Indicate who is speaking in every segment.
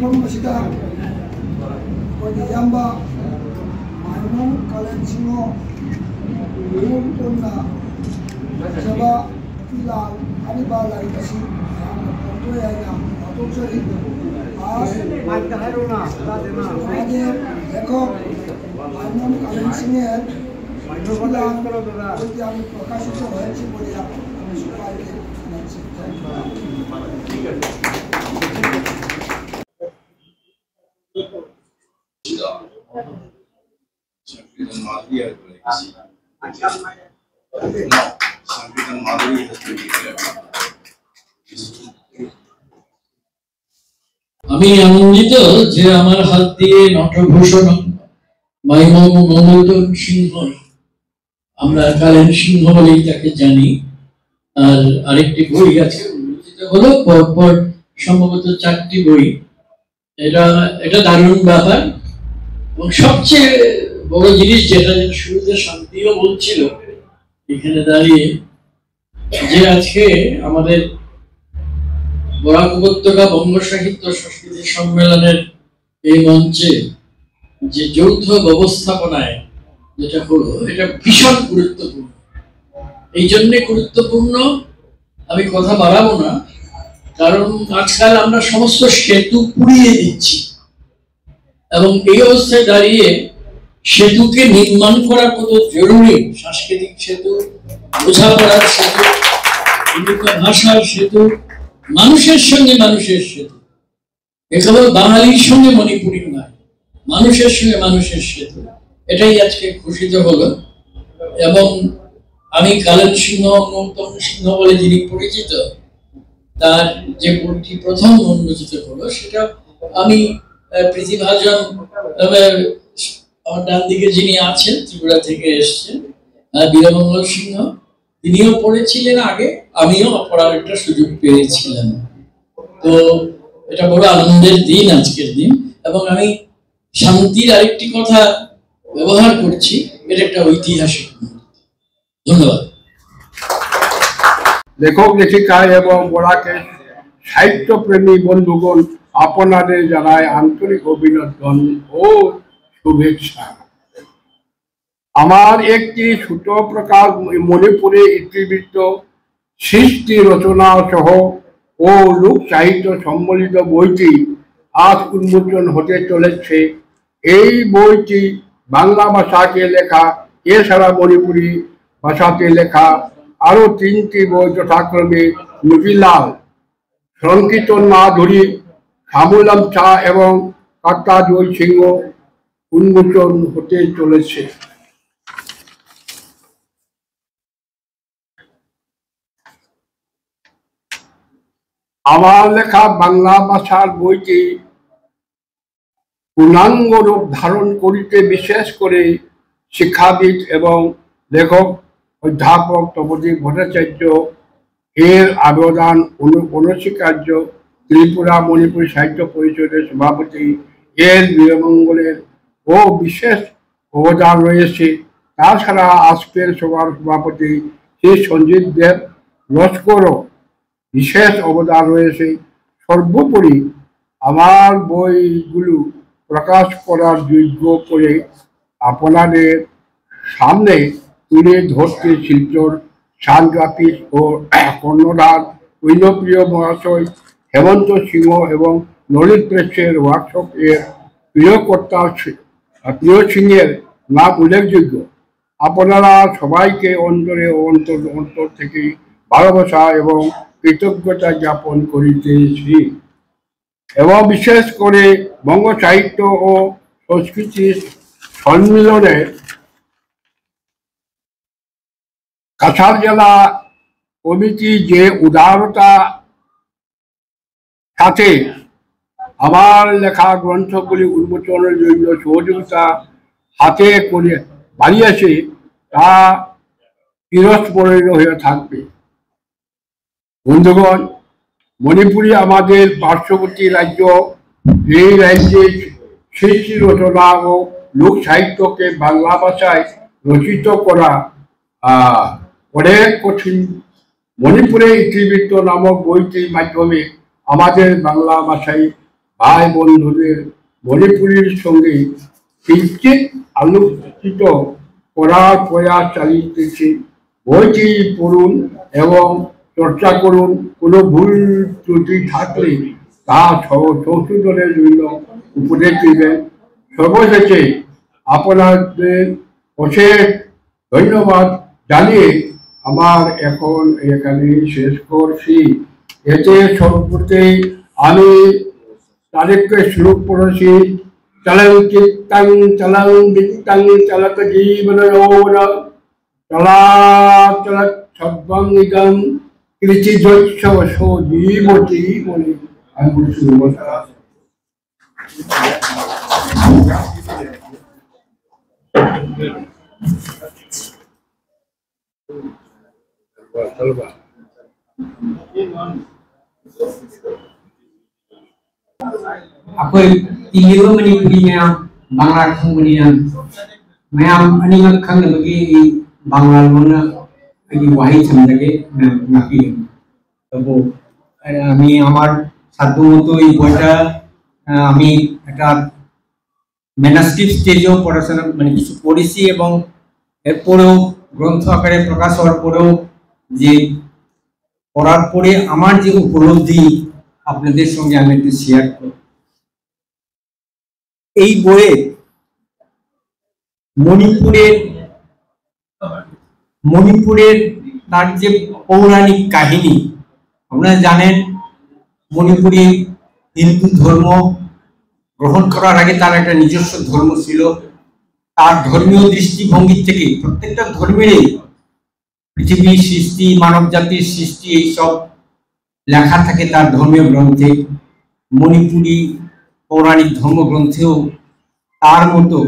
Speaker 1: ꯃꯐꯝꯁꯤꯗ ꯑꯩꯈꯣꯏꯒꯤ ꯏꯌꯥꯝꯕ ꯃꯥꯏꯃꯣꯝ ꯀꯥꯂꯦꯟꯁꯤꯡꯍꯣ ꯂꯣꯏꯅ ꯄꯨꯟꯅ ꯐꯖꯕ ꯐꯤꯂꯥꯜ ꯑꯔꯤꯕ ꯂꯥꯏꯔꯤꯛ ꯑꯁꯤ ꯌꯥꯝꯅ ꯐꯣꯡꯗꯣꯛꯑꯦ ꯍꯥꯏꯅ ꯐꯣꯡꯗꯣꯛꯆꯔꯤ लेखक माइमोम कालेनसिंहेर फिलाम उद्यान प्रकाशित হয়েছে বলে আমি সবাইকে জানাচ্ছি।
Speaker 2: Sanskritan Madhuri has been Sanskritan Madhuri has been declared.
Speaker 3: আমি আনন্দিত যে আমার হাত দিয়ে নটভূষণ মাইমোম মমোদন সিংহ, আমরা কালেন সিংহ বলেই তাকে জানি, আর আরেকটি বই আছে উন্মোচিত হলো, পরপর সম্ভবত 4টি বই। এটা দারুণ ব্যাপার। এবং সবচেয়ে বড় জিনিস যেটা শুরুতে শান্তিও বলছিল এখানে দাঁড়িয়ে, যে আজকে আমাদের বরাক উপত্যকা বঙ্গ সাহিত্য সংস্কৃতি সম্মেলনের এই মঞ্চে যে যৌথ ব্যবস্থাপনায় যেটা হলো, এটা ভীষণ গুরুত্বপূর্ণ। এই জন্যে গুরুত্বপূর্ণ, আমি কথা বাড়াবো না, কারণ আজকাল আমরা সমস্ত সেতু পুড়িয়ে দিচ্ছি, এবং এই অবস্থায় দাঁড়িয়ে সেতুকে নির্মাণ করা কত জরুরি। সাংস্কৃতিক সেতু, বোঝাপড়ার সেতু, ভাষার সেতু, মানুষের সঙ্গে মানুষের সেতু। এ কেবল বাঙালির সঙ্গে মণিপুরী নয়, মানুষের সঙ্গে মানুষের সেতু। এটাই আজকে ঘোষিত হলো। এবং আমি কালেন সিংহ, মমোদন সিংহ বলে যিনি পরিচিত, তার যে বইটি প্রথম উন্মোচিত হলো সেটা আমি প্রীতিভাজন, আমার ডান দিকে যিনি আছেন, ত্রিপুরা থেকে এসছেন, বীরমঙ্গল সিংহ, তিনিও পড়েছিলেন আগে, আমিও পড়ার একটা সুযোগ পেয়েছিলাম। তো এটা বড় আনন্দের দিন আজকের দিন। এবং আমি শান্তির আরেকটি কথা ব্যবহার করছি, এটা একটা ঐতিহাসিক মুহূর্ত। ধন্যবাদ।
Speaker 4: লেখক লেখিকা এবং বরাকের সাহিত্যপ্রেমী বন্ধুগণ, আপনাদের জানায় আন্তরিক অভিনন্দন ও শুভেচ্ছা। আমার একটি ছোট প্রকাশ মণিপুরে ইতিবৃত্ত সৃষ্টি রচনা সহ ও লোক সাহিত্য সম্বলিত বইটি আজ উন্মোচন হতে চলেছে। এই বইটি বাংলা ভাষাতে লেখা, এছাড়া মণিপুরি ভাষাতে লেখা আরো 3টি বই যথাক্রমে নবীলাল, সংকীর্তন মাধুরী, সামুলাম চা এবং কাত্তা জয় সিংহ উন্মোচন হতে চলেছে। আমার লেখা বাংলা ভাষার বইটি পূর্ণাঙ্গ রূপ ধারণ করিতে বিশেষ করে শিক্ষাবিদ এবং লেখক অধ্যাপক তপোদীপ ভট্টাচার্য এর অবদান অনস্বীকার্য। ত্রিপুরা মণিপুর সাহিত্য পরিষদের সভাপতি এর বীরমঙ্গলের ও বিশেষ অবদান রয়েছে। তাছাড়া আজকের সভার সভাপতি শ্রী সঞ্জিত দেব লস্করও বিশেষ অবদান রয়েছে। সর্বোপরি আমার বইগুলো প্রকাশ করার যোগ্য করে আপনাদের সামনে তুলে ধরতে শিলচর সানগ্রাফিস ও কর্ণধার ঐন্যপ্রিয় মহাশয় হেমন্ত সিংহ এবং ললিত প্রেসের ওয়ার্কশপ এর প্রিয়কর্তা প্রিয় সিংহের নাম উল্লেখযোগ্য। আপনারা সবাইকে অন্তরে অন্তর থেকে ভালোবাসা এবং কৃতজ্ঞতা জ্ঞাপন করিতেছি। এবং বিশেষ করে বঙ্গ সাহিত্য ও সংস্কৃতি সম্মিলনের কাছাড় জেলা কমিটি যে উদারতা সাথে আমার লেখা গ্রন্থগুলি উন্মোচনের জন্য সহযোগিতা হাতে করে বাড়িয়েছে, তা চিরস্মরণীয় হয়ে থাকবে। বন্ধুগণ, মণিপুরি আমাদের পার্শ্ববর্তী রাজ্য। এই রাজ্যে সৃষ্টি রচনা ও লোক সাহিত্যকে বাংলা ভাষায় রচিত করা অনেক কঠিন। মণিপুরে ইতিবৃত্ত নামক বইটির মাধ্যমে আমাদের বাংলা ভাষায় ভাই বন্ধুদের মণিপুরীর সঙ্গে কিঞ্চিত আলোচিত করার প্রয়াস চালিয়েছি। বইটি পড়ুন এবং চর্চা করুন। কোনো ভুল ত্রুটি থাকলে তা সংশোধনের জন্য উপদেশ দিবেন। সর্বশেষে আপনাদের অশেষ ধন্যবাদ জানিয়ে আমার এখন এখানে শেষ করছি। এতে সর্বপ্রতি আমি তারিখকে শুরু করেছি। চলং চিত্তং চলং বিত্তং চলত জীবন যৌবন চলাচল সর্বং ইদং কৃচিযস্য সজীবতি বলে আমি বলছি। নমস্কার।
Speaker 5: Ako'y tingiro manipuri ngayam Bangla khangmaniyan ngayam animak khang bagi Bangla mona agi wahi chamdage naki tabo আমি আমার সাধ্যমতো এই বইটা আমি একটা ম্যানুস্ক্রিপ্ট স্টেজেও পড়াশোনা মানে কিছু পড়েছি এবং এরপরেও গ্রন্থ আকারে প্রকাশ হওয়ার পরেও যে পড়ার পরে আমার যে উপলব্ধি আপনাদের সঙ্গে আমি একটু শেয়ার করব। এই বইয়ে মণিপুরের তার যে পৌরাণিক কাহিনী, আপনারা জানেন মণিপুরি হিন্দু ধর্ম গ্রহণ করার আগে তার একটা নিজস্ব ধর্ম ছিল। তার ধর্মীয় দৃষ্টিভঙ্গি থেকে প্রত্যেকটা ধর্মেরই পৃথিবীর সৃষ্টি, মানব জাতির সৃষ্টি এইসব লেখা থাকে তার ধর্মীয় গ্রন্থে। মণিপুরি পৌরাণিক ধর্মগ্রন্থেও তার মতো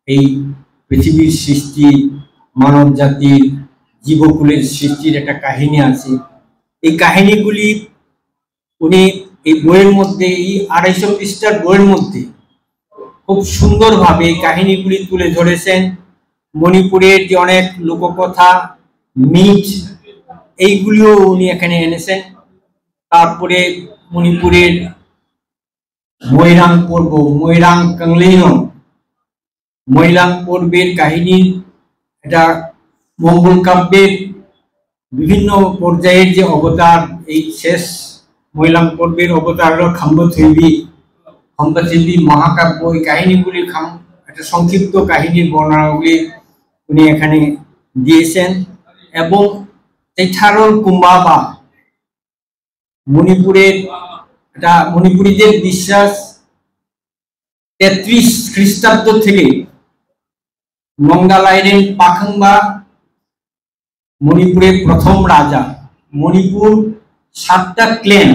Speaker 5: এই পৃথিবীর সৃষ্টি, মানব জাতির জীবকুলের সৃষ্টির একটা কাহিনী আছে। এই কাহিনীগুলি উনি এই বইয়ের মধ্যে, এই 250 পৃষ্ঠার বইয়ের মধ্যে খুব সুন্দরভাবে এই কাহিনীগুলি তুলে ধরেছেন। মণিপুরের যে অনেক লোককথা, মিথ, এইগুলিও উনি এখানে এনেছেন। তারপরে মণিপুরের ময়রাং পর্ব, ময়রাং কাংলেইনং, ময়রাং পর্বের কাহিনী, এটা মঙ্গল কাব্যের বিভিন্ন পর্যায়ের যে অবতার, এই শেষ ময়রাং পর্বের অবতার হল খাম্বথৈবী মহাকাব্য। এই কাহিনীগুলি একটা সংক্ষিপ্ত কাহিনীর বর্ণনাগুলি উনি এখানে দিয়েছেন। এবং চেথারল কুম্বাবা, মণিপুরের এটা মণিপুরীদের বিশ্বাস 33 খ্রিস্টাব্দ থেকে নঙ্গালাইরেন পাখাংবা মণিপুরের প্রথম রাজা। মণিপুর 7টা ক্লেন,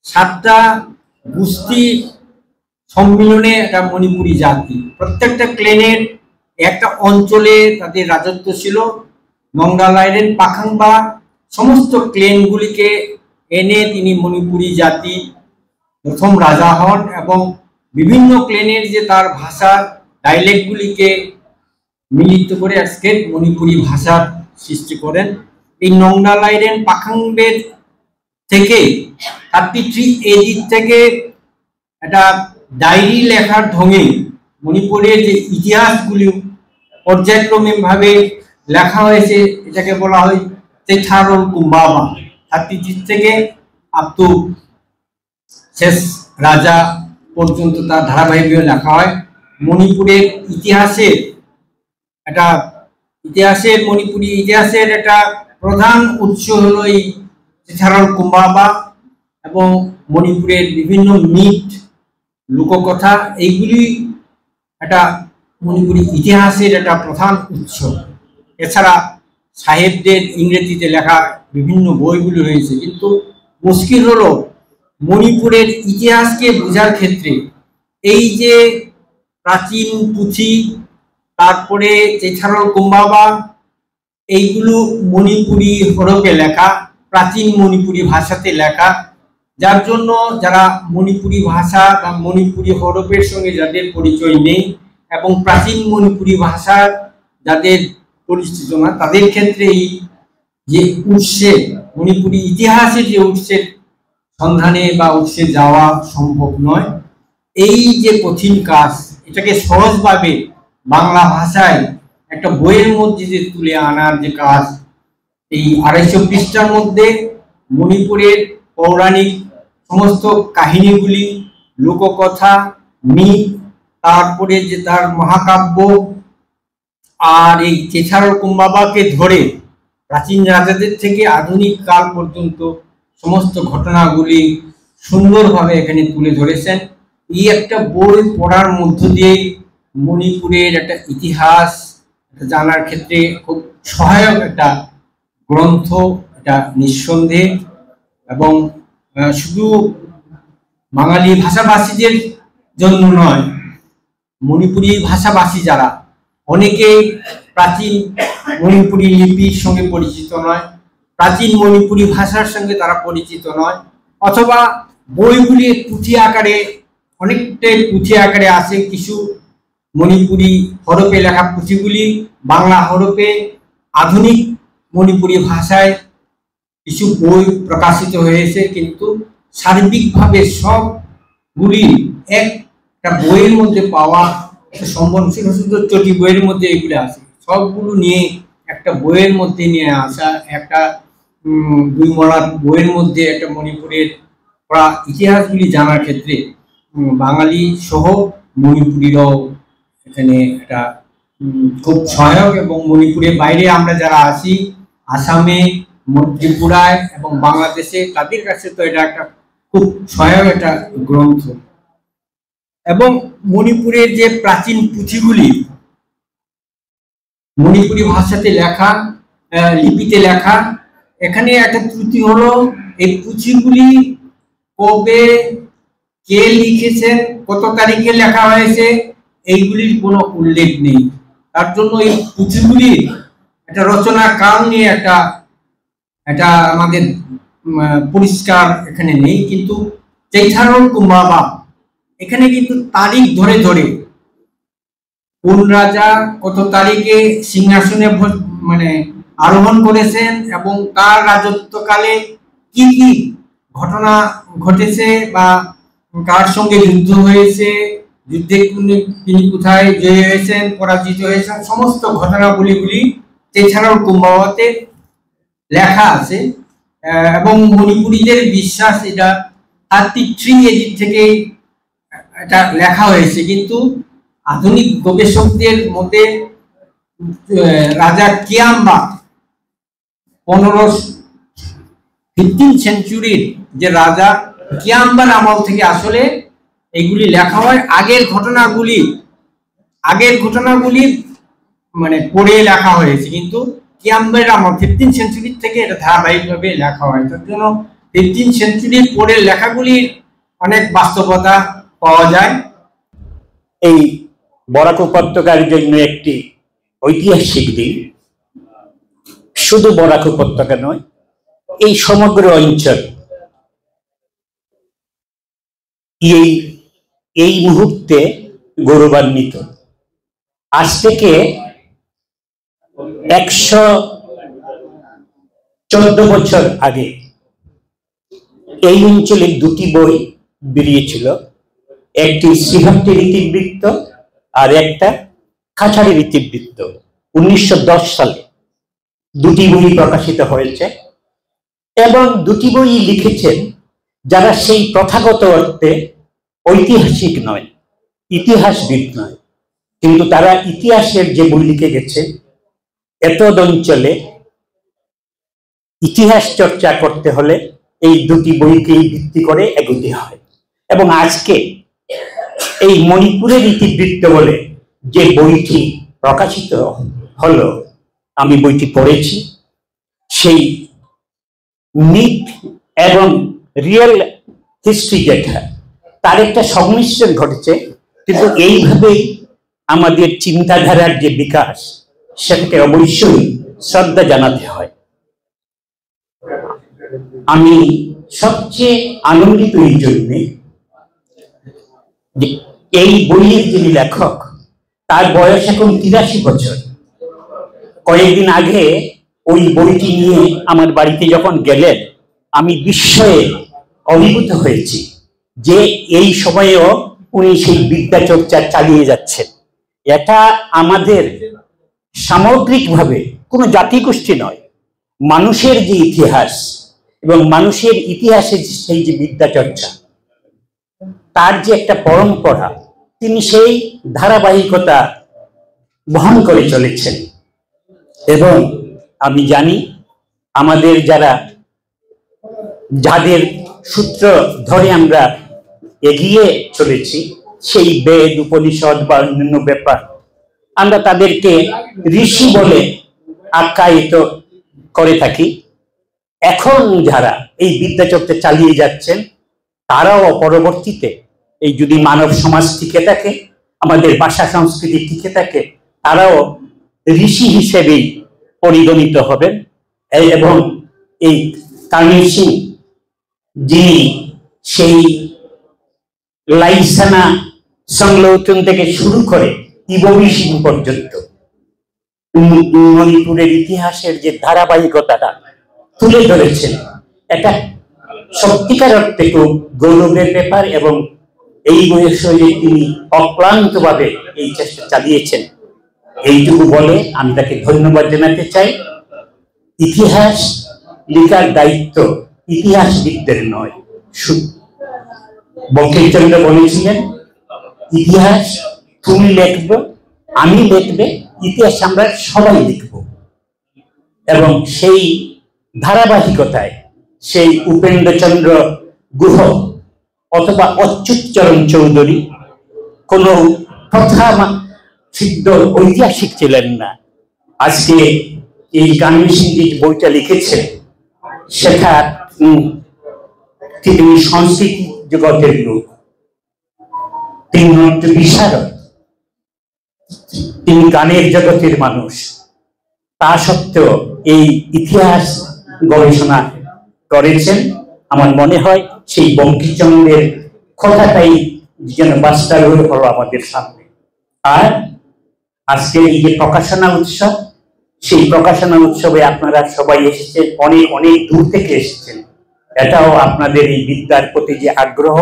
Speaker 5: 7টা গোষ্ঠী সম্মিলনে একটা মণিপুরি জাতি। প্রত্যেকটা ক্লেনের একটা অঞ্চলে তাদের রাজত্ব ছিল। নঙ্গালাইরেন পাখাংবা সমস্ত ক্লেনগুলিকে এনে তিনি মণিপুরি জাতি প্রথম রাজা হন এবং বিভিন্ন ক্লেনের যে তার ভাষা ডাইলেক্টগুলিকে মিলিত করে আজকে মণিপুরি ভাষার সৃষ্টি করেন। এই নঙ্গালাইরেন পাখাংবের থেকে 33 AD থেকে একটা ডায়েরি লেখার ঢঙে মণিপুরের যে ইতিহাসগুলি পর্যায়ক্রমিকভাবে লেখা হয়েছে, এটাকে বলা হয় চেথারল কুম্বাবা। 33 থেকে আপ টু শেষ রাজা পর্যন্ত তার ধারাবাহিকভাবে লেখা হয়। মণিপুরের মণিপুরি ইতিহাসের একটা প্রধান উৎস হলো এই চেথারল কুম্বাবা এবং মণিপুরের বিভিন্ন মিথ, লোককথা, এইগুলি একটা মণিপুরি ইতিহাসের একটা প্রধান উৎস। এছাড়া সাহেবদের ইংরেজিতে লেখা বিভিন্ন বইগুলি রয়েছে। কিন্তু মুশকিল হলো মণিপুরের ইতিহাসকে বোঝার ক্ষেত্রে এই যে প্রাচীন পুঁথি, তারপরে চেথারল কুম্বাবা, এইগুলো মণিপুরি হরফে লেখা, প্রাচীন মণিপুরি ভাষাতে লেখা, যার জন্য যারা মণিপুরি ভাষা বা মণিপুরি হরফের সঙ্গে যাদের পরিচয় নেই এবং প্রাচীন মণিপুরি ভাষার যাদের পরিচিত না, তাদের ক্ষেত্রে এই যে উৎসের মণিপুরি ইতিহাসের যে উৎসের সন্ধানে বা উৎসে যাওয়া সম্ভব নয়। এই যে কঠিন কাজ, এটাকে সহজভাবে বাংলা ভাষায় একটা বইয়ের মধ্যে যে তুলে আনার যে কাজ, এই 250 পৃষ্ঠার মধ্যে মণিপুরের পৌরাণিক সমস্ত কাহিনীগুলি, লোককথা, মিথ, তারপরে যে তার মহাকাব্য, আর এই চেছারল কুম্বাবাকে ধরে প্রাচীন রাজাদের থেকে আধুনিক কাল পর্যন্ত সমস্ত ঘটনাগুলি সুন্দরভাবে এখানে তুলে ধরেছেন। এই একটা বই পড়ার মধ্য দিয়ে মণিপুরের একটা ইতিহাস জানার ক্ষেত্রে খুব সহায়ক একটা গ্রন্থ, এটা নিঃসন্দেহে। এবং শুধু বাঙালি ভাষাভাষীদের জন্য নয়, মণিপুরি ভাষাভাষী যারা, অনেকে প্রাচীন মণিপুরি লিপির সঙ্গে পরিচিত নয়, প্রাচীন মণিপুরি ভাষার সঙ্গে তারা পরিচিত নয়, অথবা বইগুলি পুঁথি আকারে, অনেকটাই পুঁথি আকারে আছে। কিছু মণিপুরি হরফে লেখা পুঁথিগুলি বাংলা হরফে আধুনিক মণিপুরি ভাষায় কিছু বই প্রকাশিত হয়েছে, কিন্তু সার্বিকভাবে সবগুলি একটা বইয়ের মধ্যে পাওয়া সম্ভব ছিল। শুধু 40 বইয়ের মধ্যে এগুলো আছে, সবগুলো নিয়ে একটা বইয়ের মধ্যে নিয়ে আসা, একটা 2 মলার বইয়ের মধ্যে একটা মণিপুরের ইতিহাসগুলি জানার ক্ষেত্রে বাঙালি সহ মণিপুরিরাও এখানে একটা খুব সহায়ক। এবং মণিপুরের বাইরে আমরা যারা আছি, আসামে, ত্রিপুরায় এবং বাংলাদেশে, তাদের কাছে তো এটা একটা খুব সহায়ক একটা গ্রন্থ। এবং মণিপুরের যে প্রাচীন পুঁথিগুলি মণিপুরি ভাষাতে লেখা, লিপিতে লেখা, এখানে একটা ত্রুটি হলো এই পুঁথিগুলি কবে কে লিখেছেন, কত তারিখে লেখা হয়েছে, এইগুলির কোনো উল্লেখ নেই। তার জন্য এই পুঁথিগুলি একটা রচনা কাল নিয়ে একটা আমাদের পরিষ্কার এখানে নেই। কিন্তু চেছারল কুম্বাবা এখানে কিন্তু তারিখ ধরে ধরে কোন রাজা কত তারিখে সিংহাসনে মানে আরোহণ করেছেন এবং তার রাজত্বকালে কি কি ঘটনা ঘটেছে বা কার সঙ্গে যুদ্ধ হয়েছে, যুদ্ধে তিনি কোথায় জয়ী হয়েছেন, পরাজিত হয়েছেন, সমস্ত ঘটনাবলীগুলি চেছারল কুম্বাবাতে লেখা আছে। এবং মণিপুরীদের বিশ্বাস এটা 33 এডি থেকে এটা লেখা হয়েছে, কিন্তু আধুনিক গবেষকদের মতে রাজা কিয়াম্বা 15 সেঞ্চুরির যে রাজা কিয়াম্বার আমল থেকে আসলে এইগুলি লেখা হয়। আগের ঘটনাগুলি মানে পড়ে লেখা হয়েছে, কিন্তু কিয়াম্বার আমল 15 সেঞ্চুরি থেকে এটা ধারাবাহিকভাবে লেখা হয়। তার জন্য 15 সেঞ্চুরির পরের লেখাগুলির অনেক বাস্তবতা পাওয়া যায়।
Speaker 6: এই বরাক উপত্যকার জন্য একটি ঐতিহাসিক দিন। শুধু বরাক উপত্যকা নয়, এই সমগ্র অঞ্চল এই মুহূর্তে গৌরবান্বিত। আজ থেকে 114 বছর আগে এই অঞ্চলে 2টি বই বেরিয়েছিল, একটি শ্রীহট্টের ইতিবৃত্ত আর একটা খাঁচারের ইতিবৃত্ত। 1910 সালে 2টি বই প্রকাশিত হয়েছে এবং 2টি বই লিখেছেন যারা সেই প্রথাগত অর্থে ঐতিহাসিক নয়, ইতিহাসবিদ নয়, কিন্তু তারা ইতিহাসের যে বই লিখে গেছে, এতদ অঞ্চলে ইতিহাস চর্চা করতে হলে এই 2টি বইকেই ভিত্তি করে এগোতে হয়। এবং আজকে এই মণিপুরের ইতিবৃত্ত বলে যে বইটি প্রকাশিত হলো, আমি বইটি পড়েছি, সেই মিথ এবং রিয়েল হিস্ট্রি যেটা, তার একটা সংমিশ্রণ ঘটেছে। কিন্তু এইভাবেই আমাদের চিন্তাধারার যে বিকাশ, সেটাকে অবশ্যই শ্রদ্ধা জানাতে হয়। আমি সবচেয়ে আনন্দিত এই জন্যে যে এই বইয়ের যিনি লেখক, তার বয়স এখন 83 বছর। কয়েকদিন আগে ওই বইটি নিয়ে আমার বাড়িতে যখন গেলেন, আমি বিস্ময়ে অভিভূত হয়েছি যে এই সময়েও উনি সেই বিদ্যা চর্চা চালিয়ে যাচ্ছেন। এটা আমাদের সামগ্রিকভাবে কোনো জাতিগোষ্ঠী নয়, মানুষের যে ইতিহাস এবং মানুষের ইতিহাসে সেই যে বিদ্যা চর্চা, তার যে একটা পরম্পরা, তিনি সেই ধারাবাহিকতা বহন করে চলেছেন। এবং আমি জানি আমাদের যাদের সূত্র ধরে আমরা এগিয়ে চলেছি, সেই বেদ উপনিষদ বা অন্যান্য ব্যাপার, আমরা তাদেরকে ঋষি বলে আখ্যায়িত করে থাকি। এখন যারা এই বিদ্যাচর্চা চালিয়ে যাচ্ছেন, তারাও পরবর্তীতে এই যদি মানব সমাজ টিকে থাকে, আমাদের ভাষা সংস্কৃতি টিকে থাকে, তারাও ঋষি হিসেবেই পরিগণিত হবেন। এবং এই কার্নিল সিং, যিনি সেই লাইসানা সংলোচন থেকে শুরু করে ইববি সিং পর্যন্ত মণিপুরের ইতিহাসের যে ধারাবাহিকতাটা তুলে ধরেছেন, এটা সত্যিকার অর্থে খুব গৌরবের ব্যাপার। এবং এই বয়সে তিনি অক্লান্তভাবে এই চেষ্টা চালিয়েছেন, এইটুকু বলে আমি তাকে ধন্যবাদ জানাতে চাই। ইতিহাস লেখার দায়িত্ব ইতিহাসবিদদের নয়। বঙ্কিমচন্দ্র বলেছিলেন, ইতিহাস তুমি লিখবে, আমি লিখবে, ইতিহাস আমরা সবাই লিখব। এবং সেই ধারাবাহিকতায় সেই উপেন্দ্রচন্দ্র গুহ অথবা অচ্যুতচরণ চৌধুরী কোনো প্রথা সিদ্ধ ঐতিহাসিক ছিলেন না। আজকে এই কার্নিল সিং যে বইটা লিখেছেন, সেটা তিনি সংস্কৃতি জগতের লোক, তিনি বিশারদ, তিনি গানের জগতের মানুষ। তা সত্ত্বেও এই ইতিহাস গবেষণা করেছেন। আমার মনে হয় সেই বঙ্কিমচন্দ্রের কথাটাই যেন বাস্তবায়িত হলো আমাদের সামনে। আর আজকে এই যে প্রকাশনা উৎসব, সেই প্রকাশনা উৎসবে আপনারা সবাই এসেছেন, অনেক অনেক দূর থেকে এসেছেন। এটাও আপনাদের এই বিদ্যার প্রতি যে আগ্রহ,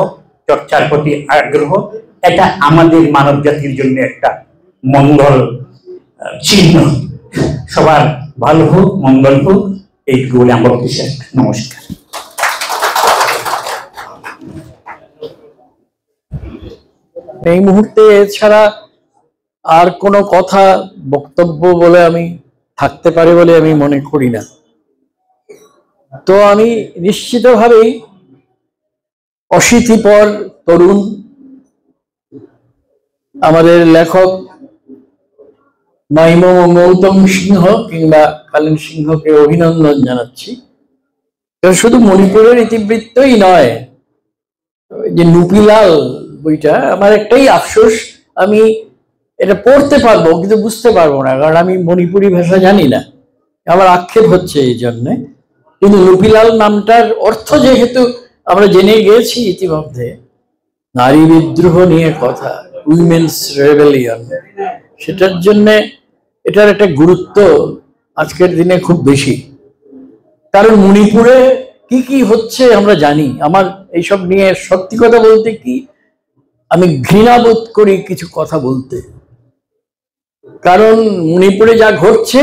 Speaker 6: চর্চার প্রতি আগ্রহ, এটা আমাদের মানব জাতির জন্য একটা মঙ্গল চিহ্ন। সবার ভালো হোক, মঙ্গল হোক, এইটুকু বলে আমার বিশেষ নমস্কার।
Speaker 3: এই মুহূর্তে এছাড়া আর কোনো কথা বক্তব্য বলে আমি থাকতে পারে বলে আমি মনে করি না। তো আমি নিশ্চিতভাবেই অশীতিপর তরুণ আমাদের লেখক মাইমম গৌতম সিংহ কিংবা কালীন সিংহকে অভিনন্দন জানাচ্ছি। শুধু মণিপুরের ইতিবৃত্তই নয়, যে নুপিলাল বইটা, আমার একটাই আফসোস, আমি এটা পড়তে পারবো কিন্তু বুঝতে পারবো না, কারণ আমি মণিপুরি ভাষা জানি না। আমার আক্ষেপ হচ্ছে এই জন্যে। কিন্তু নুপিলাল নামটার অর্থ যেহেতু আমরা জেনে গিয়েছি ইতিমধ্যে, নারী বিদ্রোহ নিয়ে কথা, উইমেন্স রেবেলিয়ন, সেটার জন্যে এটার একটা গুরুত্ব আজকের দিনে খুব বেশি। কারণ মণিপুরে কি কি হচ্ছে আমরা জানি। আমার এইসব নিয়ে সত্যি কথা বলতে কি, আমি ঘৃণাবোধ করি কিছু কথা বলতে। কারণ মণিপুরে যা ঘটছে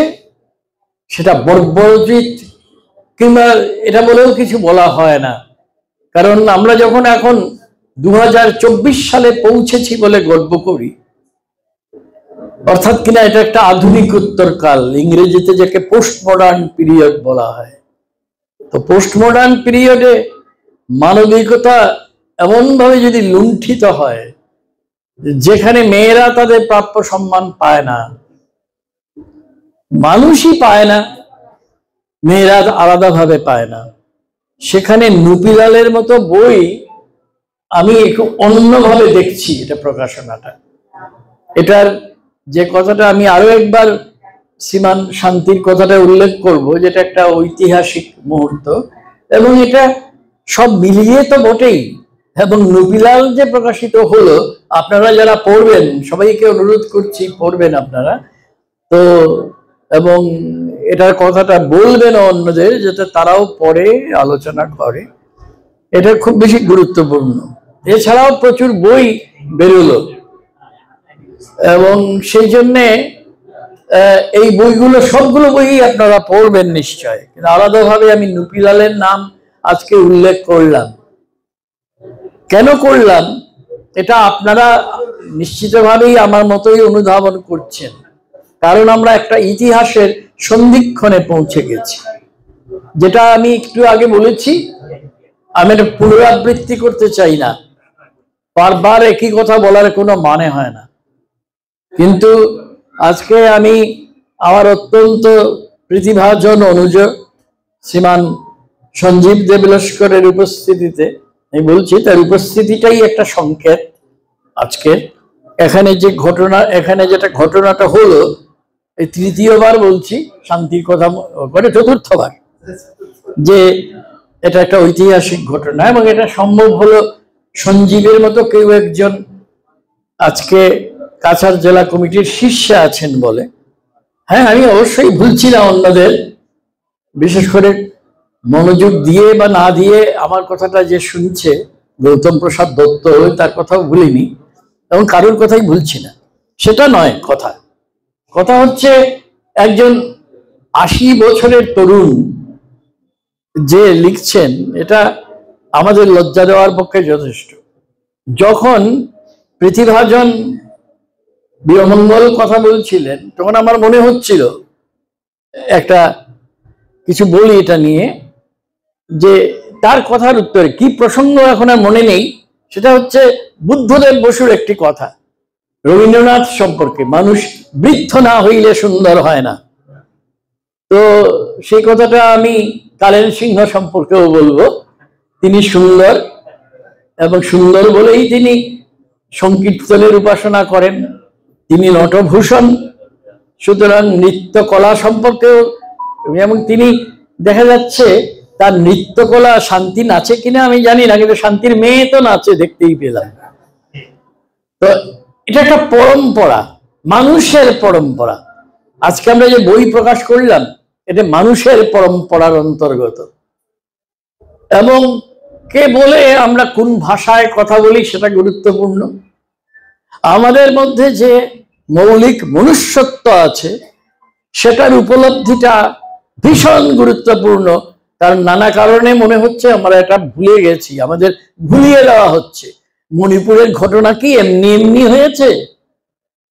Speaker 3: সেটা বর্বরোচিত, কিংবা এটা বলেও কিছু বলা হয় না। কারণ আমরা যখন এখন 2024 সালে পৌঁছেছি বলে গর্ব করি, অর্থাৎ কিনা এটা একটা আধুনিকোত্তর কাল, ইংরেজিতে যাকে পোস্ট মডার্ন পিরিয়ড বলা হয়। তো পোস্ট মডার্ন পিরিয়ডে মানবিকতা এমন ভাবে যদি লুণ্ঠিত হয়, যেখানে মেয়েরা তাদের প্রাপ্য সম্মান পায় না, মানুষই পায় না, মেয়েরা আলাদাভাবে পায় না, সেখানে নুপিলালের মতো বই আমি একটু অন্যভাবে দেখছি এটা প্রকাশনাটা। এটার যে কথাটা আমি আরো একবার সীমান শান্তির কথাটা উল্লেখ করব, যেটা একটা ঐতিহাসিক মুহূর্ত, এবং এটা সব মিলিয়ে তো বটেই। এবং নুপিলাল যে প্রকাশিত হলো, আপনারা যারা পড়বেন সবাইকে অনুরোধ করছি পড়বেন আপনারা তো, এবং এটার কথাটা বলবেন অন্যদের, যাতে তারাও পড়ে আলোচনা করে। এটা খুব বেশি গুরুত্বপূর্ণ। এছাড়াও প্রচুর বই বেরোলো এবং সেই জন্যে এই বইগুলো সবগুলো বই আপনারা পড়বেন নিশ্চয়, কিন্তু আলাদাভাবে আমি নুপিলালের নাম আজকে উল্লেখ করলাম। কেন করলাম এটা আপনারা নিশ্চিতভাবেই আমার মতোই অনুধাবন করছেন, কারণ আমরা একটা ইতিহাসের সন্ধিক্ষণে পৌঁছে গেছি। যেটা আমি একটু আগে বলেছি, আমি এটা পুনরাবৃত্তি করতে চাই না, বারবার একই কথা বলার কোনো মানে হয় না। কিন্তু আজকে আমি আমার অত্যন্ত প্রতিভাজন অনুজ শ্রীমান সঞ্জীব দেবলস্করের উপস্থিতিতে আমি বলছি, তার উপস্থিতিটাই একটা সংকেত। আজকে এখানে যেটা ঘটনাটা হলো, এই তৃতীয়বার বলছি, শান্তির কথা মানে চতুর্থবার, যে এটা একটা ঐতিহাসিক ঘটনা এবং এটা সম্ভব হলো সঞ্জীবের মতো কেউ একজন আজকে কাছাড় জেলা কমিটির শীর্ষে আছেন বলে। হ্যাঁ, আমি অবশ্যই ভুলছি না অন্যদের, বিশেষ করে মনোযোগ দিয়ে বা না দিয়ে আমার কথাটা যে শুনছে গৌতম প্রসাদ দত্ত, তার কথাও ভুলিনি এবং কারোর কথাই ভুলছি না, সেটা নয় কথা। কথা হচ্ছে একজন 80 বছরের তরুণ যে লিখছেন, এটা আমাদের লজ্জা দেওয়ার পক্ষে যথেষ্ট। যখন প্রতিভাজন বীরমঙ্গল কথা বলছিলেন, তখন আমার মনে হচ্ছিল একটা কিছু বলি এটা নিয়ে, যে তার কথার উত্তরে কি প্রসঙ্গ এখন আর মনে নেই, সেটা হচ্ছে বুদ্ধদেব বসুর একটি কথা রবীন্দ্রনাথ সম্পর্কে, মানুষ বৃদ্ধ না হইলে সুন্দর হয় না। তো সেই কথাটা আমি কালেন সিংহ সম্পর্কেও বলবো। তিনি সুন্দর এবং সুন্দর বলেই তিনি সংকীর্তনের উপাসনা করেন, তিনি নটভূষণ, সুতরাং নৃত্যকলা সম্পর্কেও, এবং তিনি দেখা যাচ্ছে তার নৃত্যকলা, শান্তি নাচে কিনা আমি জানি না, কিন্তু শান্তির মেয়ে তো নাচে, দেখতেই পেলাম। তো এটা একটা পরম্পরা, মানুষের পরম্পরা। আজকে আমরা যে বই প্রকাশ করলাম, এটা মানুষের পরম্পরার অন্তর্গত। এবং কে বলে আমরা কোন ভাষায় কথা বলি সেটা গুরুত্বপূর্ণ। আমাদের মধ্যে যে মৌলিক মনুষ্যত্ব আছে সেটার উপলব্ধিটা ভীষণ গুরুত্বপূর্ণ, কারণ নানা কারণে মনে হচ্ছে আমরা এটা ভুলে গেছি, আমাদের ভুলিয়ে দেওয়া হচ্ছে। মণিপুরের ঘটনা কি এমনি এমনি হয়েছে?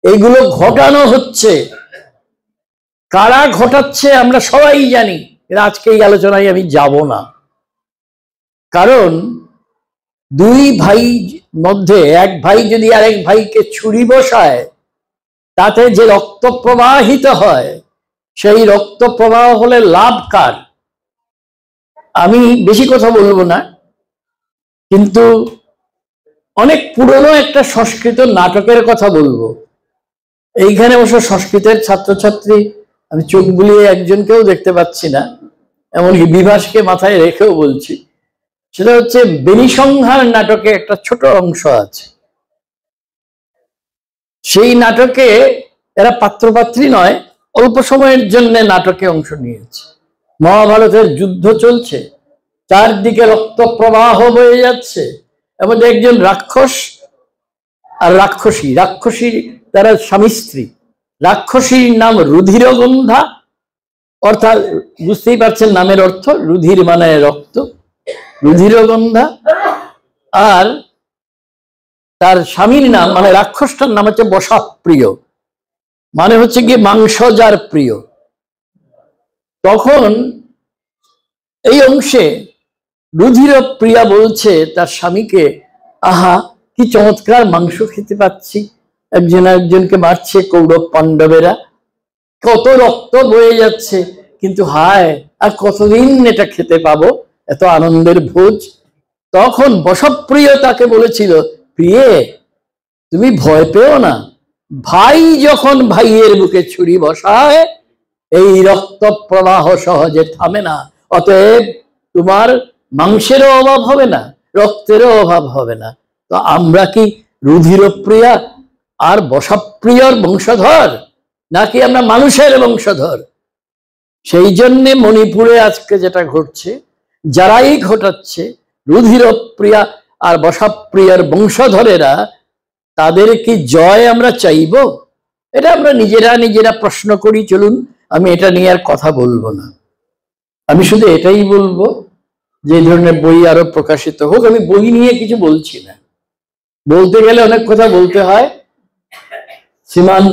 Speaker 3: এইগুলো ঘটানো হচ্ছে, কারা ঘটাচ্ছে আমরা সবাই জানি। আজকে এই আলোচনায় আমি যাব না, কারণ দুই ভাই মধ্যে এক ভাই যদি আরেক ভাইকে ছুরি বসায়, তাতে যে রক্ত প্রবাহিত হয়, সেই রক্ত প্রবাহ হলে লাভ কার? আমি বেশি কথা বলবো না, কিন্তু অনেক পুরনো একটা সংস্কৃত নাটকের কথা বলবো। এইখানে অবশ্য সংস্কৃতের ছাত্রছাত্রী আমি চোখ বুলিয়ে একজনকেও দেখতে পাচ্ছি না, এমনকি বিভাসকে মাথায় রেখেও বলছি। সেটা হচ্ছে বেনিসংহার নাটকে একটা ছোট অংশ আছে। সেই নাটকে এরা পাত্রপাত্রী নয়, অল্প সময়ের জন্য নাটকে অংশ নিয়েছে। মহাভারতের যুদ্ধ চলছে, চারদিকে রক্ত প্রবাহ বয়ে যাচ্ছে, এবং একজন রাক্ষস আর রাক্ষসী তারা স্বামী স্ত্রী। রাক্ষসীর নাম রুধিরগন্ধা, অর্থাৎ বুঝতেই পারছেন নামের অর্থ, রুধির মানে রক্ত, রুধিরগন্ধা। আর তার স্বামীর নাম মানে রাক্ষসটার নাম হচ্ছে বশপ্রিয়, মানে হচ্ছে কি মাংস যার প্রিয়। তখন এই অংশে রুধির প্রিয়া বলছে তার স্বামীকে, আহা কি চমৎকার মাংস খেতে পাচ্ছি, একজন একজনকে মারছে কৌরব পাণ্ডবেরা, কত রক্ত বয়ে যাচ্ছে, কিন্তু হায় আর কতদিন এটা খেতে পাবো, এত আনন্দের ভোজ। তখন বশপ্রিয় তাকে বলেছিল, প্রিয়ে তুমি ভয় পেও না, ভাই যখন ভাইয়ের বুকে ছুরি বসায় এই রক্ত প্রবাহ সহজে থামে না, অতএব তোমার মাংসেরও অভাব হবে না, রক্তেরও অভাব হবে না। তো আমরা কি রুধির প্রিয়া আর বশপ্রিয়র বংশধর, নাকি আমরা মানুষের বংশধর? সেই জন্যে মণিপুরে আজকে যেটা ঘটছে, যারাই ঘটাচ্ছে রুধির প্রিয়া আর বসাপ্রিয়ার বংশধরেরা, তাদের কি জয় আমরা চাইব? এটা আমরা নিজেরা প্রশ্ন করি। চলুন, আমি এটা নিয়ে আর কথা বলবো না। আমি শুধু এটাই বলবো যে এই ধরনের বই আরো প্রকাশিত হোক। আমি বই নিয়ে কিছু বলছি না, বলতে গেলে অনেক কথা বলতে হয়। শ্রীমান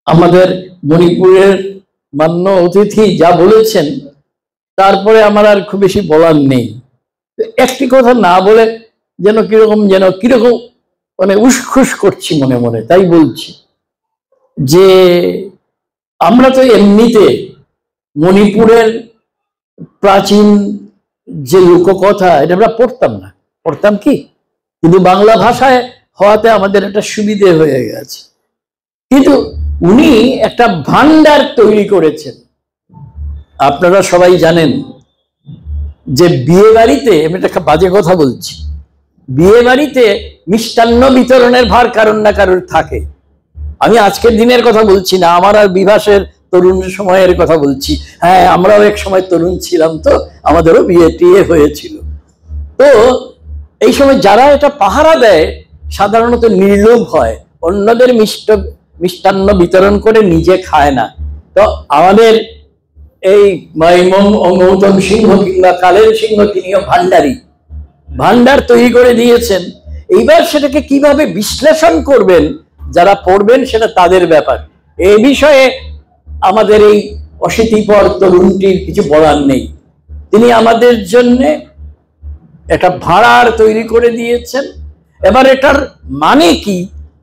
Speaker 3: আমাদের মণিপুরের মান্য অতিথি যা বলেছেন, তারপরে আমার আর খুব বেশি বলার নেই। একটি কথা না বলে যেন কিরকম মানে উসখুস করছি মনে মনে, তাই বলছি যে আমরা তো এমনিতে মণিপুরের প্রাচীন যে লোককথা, এটা আমরা পড়তাম না, পড়তাম কি, কিন্তু বাংলা ভাষায় হওয়াতে আমাদের একটা সুবিধে হয়ে গেছে। কিন্তু উনি একটা ভান্ডার তৈরি করেছেন। আপনারা সবাই জানেন যে বিয়ে বাড়িতে, আমি একটা বাজে কথা বলছি, বিয়ে বাড়িতে মিষ্টান্ন বিতরণের ভার কারোর না কারোর থাকে। আমি আজকের দিনের কথা বলছি না, আমার আর বিভাসের তরুণ সময়ের কথা বলছি। হ্যাঁ, আমরাও এক সময় তরুণ ছিলাম, তো আমাদেরও বিয়ে টিয়ে হয়েছিল। তো এই সময় যারা এটা পাহারা দেয় সাধারণত নির্লোভ হয়, অন্যদের মিষ্টান্ন বিতরণ করে নিজে খায় না। তো আমাদের এই গৌতম সিংহ কিংবা কালের সিংহ, তিনিও ভান্ডার তৈরি করে দিয়েছেন। এইবার সেটাকে কিভাবে বিশ্লেষণ করবেন যারা পড়বেন, সেটা তাদের ব্যাপার। এ বিষয়ে আমাদের এই অশীতিপর তরুণটির কিছু বলার নেই। তিনি আমাদের জন্য একটা ভাড়ার তৈরি করে দিয়েছেন। এবার এটার মানে কি,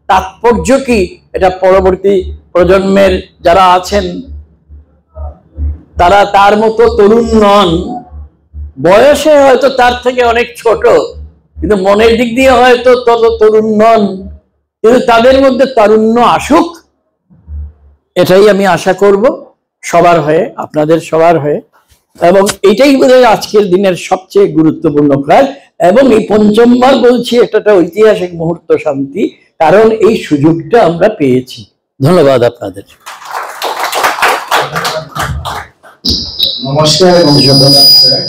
Speaker 3: তাৎপর্য কি, এটা পরবর্তী প্রজন্মের যারা আছেন তারা তার মতো তরুণ নন, বয়সে হয়তো তার থেকে অনেক ছোট, কিন্তু মনের দিক দিয়ে হয়তো তত তরুণ নন। কিন্তু তাদের মধ্যে তারুণ্য আসুক, এটাই আমি আশা করব সবার হয়ে, আপনাদের সবার হয়ে। এবং এটাই বোধহয় আজকের দিনের সবচেয়ে গুরুত্বপূর্ণ কাজ। এবং এই পঞ্চমবার বলছি, একটা ঐতিহাসিক মুহূর্ত শান্তি, কারণ এই সুযোগটা আমরা পেয়েছি। ধন্যবাদ আপনাদের।
Speaker 2: নমস্কার এবং ধন্যবাদ স্যার।